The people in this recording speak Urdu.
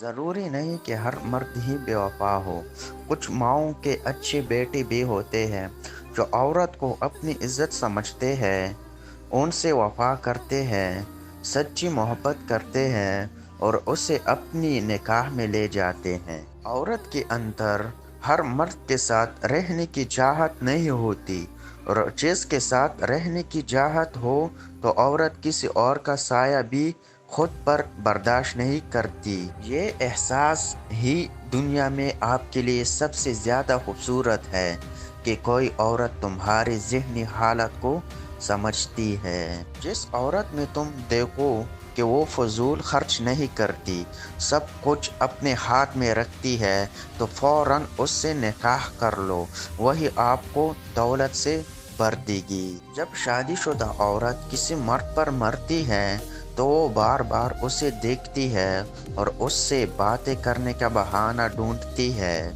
ضروری نہیں کہ ہر مرد ہی بے وفا ہو۔ کچھ ماؤں کے اچھے بیٹے بھی ہوتے ہیں جو عورت کو اپنی عزت سمجھتے ہیں، ان سے وفا کرتے ہیں، سچی محبت کرتے ہیں اور اسے اپنی نکاح میں لے جاتے ہیں۔ عورت کے اندر ہر مرد کے ساتھ رہنے کی چاہت نہیں ہوتی، اور جس کے ساتھ رہنے کی چاہت ہو تو عورت کسی اور کا سایہ بھی خود پر برداشت نہیں کرتی۔ یہ احساس ہی دنیا میں آپ کے لیے سب سے زیادہ خوبصورت ہے کہ کوئی عورت تمہاری ذہنی حالت کو سمجھتی ہے۔ جس عورت میں تم دیکھو کہ وہ فضول خرچ نہیں کرتی، سب کچھ اپنے ہاتھ میں رکھتی ہے، تو فوراً اس سے نکاح کر لو، وہی آپ کو دولت سے بھر دے گی۔ جب شادی شدہ عورت کسی مرد پر مرتی ہے تو وہ بار بار اسے دیکھتی ہے اور اس سے باتیں کرنے کا بہانہ ڈھونڈتی ہے۔